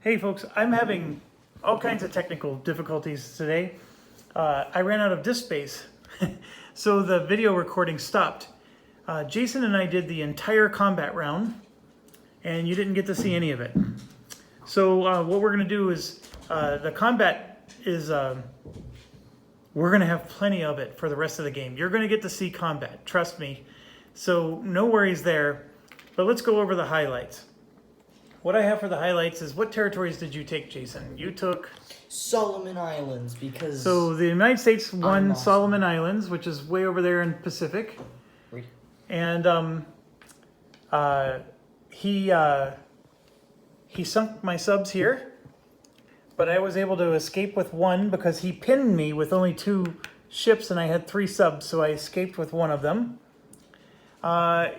Hey folks, I'm having all kinds of technical difficulties today. I ran out of disk space, so the video recording stopped. Jason and I did the entire combat round, and you didn't get to see any of it. So what we're going to do is, the combat is, we're going to have plenty of it for the rest of the game. You're going to get to see combat, trust me. So no worries there, but let's go over the highlights. What I have for the highlights is, what territories did you take, Jason? You took Solomon Islands, because... So the United States won Solomon Islands, which is way over there in Pacific. Wait. And he sunk my subs here, but I was able to escape with one because he pinned me with only 2 ships and I had 3 subs, so I escaped with one of them.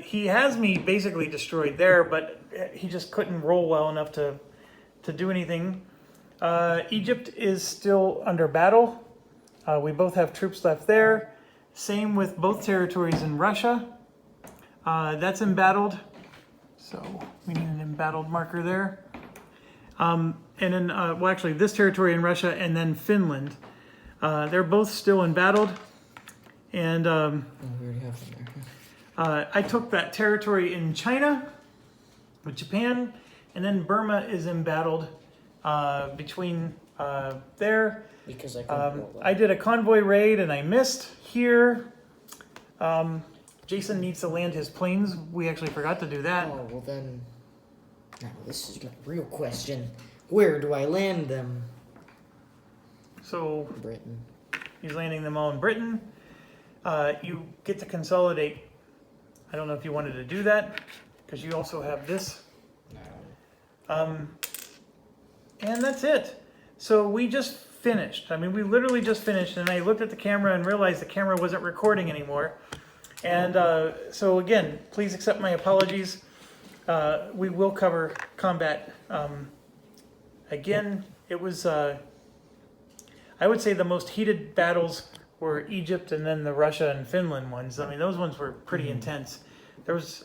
He has me basically destroyed there, but he just couldn't roll well enough to do anything. Egypt is still under battle. We both have troops left there. Same with both territories in Russia. That's embattled, so we need an embattled marker there. And then, well, actually, this territory in Russia and then Finland. They're both still embattled. And we already have them there. I took that territory in China with Japan, and then Burma is embattled between there. Because I I did a convoy raid and I missed here. Jason needs to land his planes. We actually forgot to do that. Oh, well then... Now, this is my real question. Where do I land them? So Britain. he's landing them all in Britain. You get to consolidate. I don't know if you wanted to do that, because you also have this. And that's it. So we just finished. I mean, we literally just finished, and I looked at the camera and realized the camera wasn't recording anymore. And so again, please accept my apologies. We will cover combat. Again, it was, I would say the most heated battles were Egypt and then the Russia and Finland ones. I mean, those ones were pretty intense.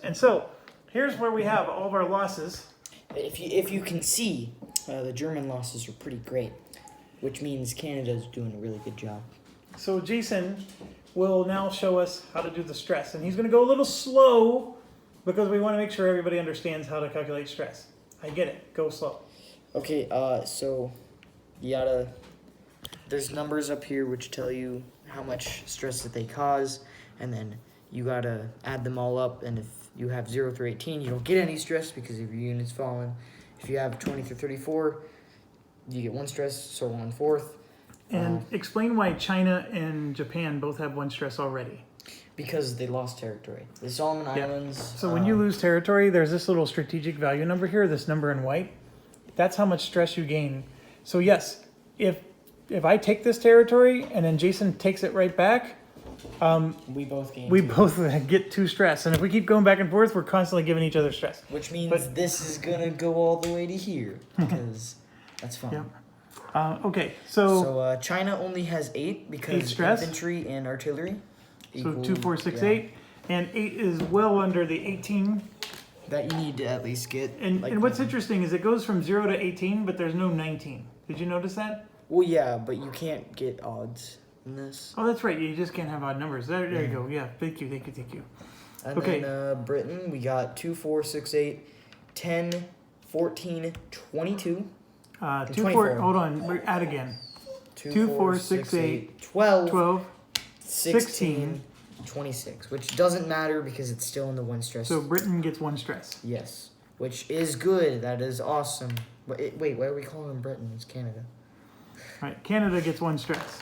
And so here's where we have all of our losses. If you can see, the German losses are pretty great, which means Canada's doing a really good job. So Jason will now show us how to do the stress, and he's going to go a little slow because we want to make sure everybody understands how to calculate stress. I get it. Go slow. Okay, so you gotta... There's numbers up here which tell you how much stress that they cause, and then you gotta add them all up, and if you have 0 through 18, you don't get any stress because of your units fallen. If you have 20 through 34, you get 1 stress, so 1/4. And explain why China and Japan both have 1 stress already. Because they lost territory. The Solomon Islands... So when you lose territory, there's this little strategic value number here, this number in white. That's how much stress you gain. So yes, if I take this territory and then Jason takes it right back, we both gain we 2. both get 2 stress. And if we keep going back and forth, we're constantly giving each other stress. Which means this is gonna go all the way to here, because that's fun. Yep. Okay, so China only has 8 because stress. infantry and artillery. So 2, 4, 6, 8, and 8 is well under the 18. That you need to at least get. And what's interesting is it goes from 0 to 18, but there's no 19. Did you notice that? Well, yeah, but you can't get odds in this. Oh, that's right. You just can't have odd numbers. There you go. Yeah. Thank you. And Okay. then Britain, we got 2, 4, 6, 8, 10, 14, 22. 2, 4. Hold on. We're at again. 2, 4, 6, 8, 12, 12, 16, 26, which doesn't matter because it's still in the 1 stress. So Britain gets 1 stress. Yes, which is good. That is awesome. Wait, why are we calling them Britain? It's Canada. All right. Canada gets 1 stress.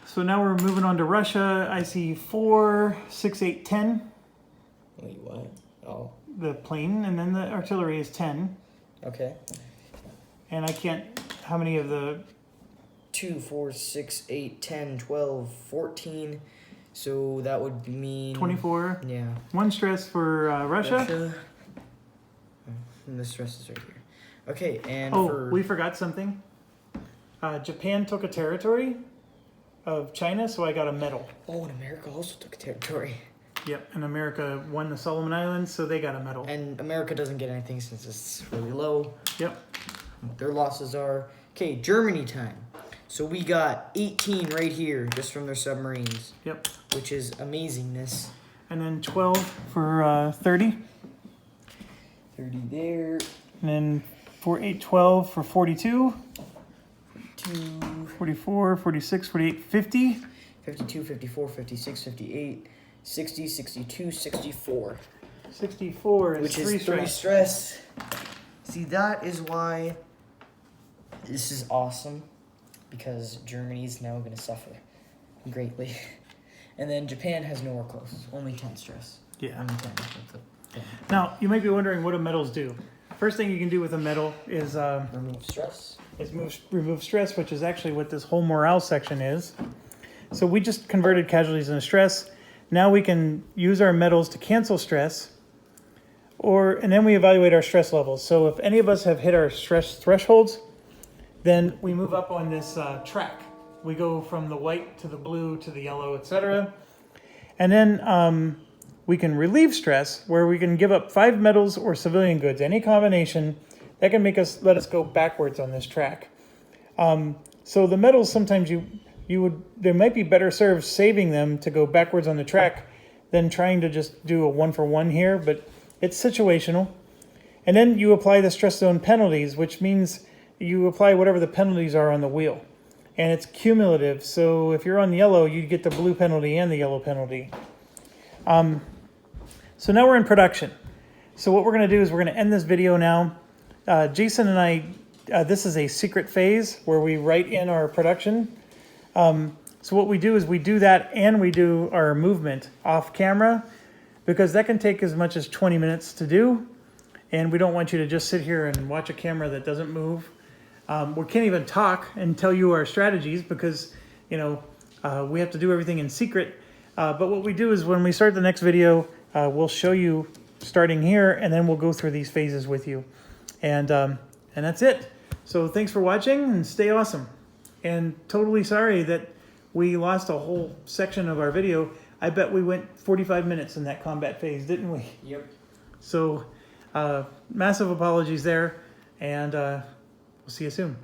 So now we're moving on to Russia. I see 4, 6, 8, 10. Wait, what? Oh. The plane, and then the artillery is 10. Okay. And I can't... How many of the... 2, 4, 6, 8, 10, 12, 14. So that would mean... 24. Yeah. 1 stress for Russia. And the stress is right here. Okay, and we forgot something. Japan took a territory of China, so I got a medal. Oh, and America also took a territory. Yep, and America won the Solomon Islands, so they got a medal. And America doesn't get anything since it's really low. Yep. Their losses are... Okay, Germany time. So we got 18 right here, just from their submarines. Yep. Which is amazingness. And then 12 for 30. 30 there. And then 12 for 42. 42. 44, 46, 48, 50. 52, 54, 56, 58, 60, 62, 64. 64 is Which 3 is 3 stress. stress. See, that is why this is awesome. Because Germany's now going to suffer greatly. And then Japan has nowhere close. Only 10 stress. Yeah. Only 10. Now, you might be wondering what do metals do. First thing you can do with a metal is Remove stress. remove stress, which is actually what this whole morale section is. So we just converted casualties into stress. Now we can use our metals to cancel stress, and then we evaluate our stress levels. So if any of us have hit our stress thresholds, then we move up on this track. We go from the white to the blue to the yellow, etc. And then we can relieve stress, where we can give up 5 metals or civilian goods, any combination that can let us go backwards on this track. So the metals, sometimes they might be better served saving them to go backwards on the track than trying to just do a 1-for-1 here, but it's situational. And then you apply the stress zone penalties, which means you apply whatever the penalties are on the wheel. And it's cumulative, so if you're on yellow, you get the blue penalty and the yellow penalty. So now we're in production. So what we're going to do is we're going to end this video now. Jason and I, this is a secret phase where we write in our production. So what we do is we do that and we do our movement off camera, because that can take as much as 20 minutes to do. And we don't want you to just sit here and watch a camera that doesn't move. We can't even talk and tell you our strategies because, we have to do everything in secret. But what we do is when we start the next video, we'll show you starting here, and then we'll go through these phases with you. And that's it. So thanks for watching, and stay awesome. And totally sorry that we lost a whole section of our video. I bet we went 45 minutes in that combat phase, didn't we? Yep. So massive apologies there, and we'll see you soon.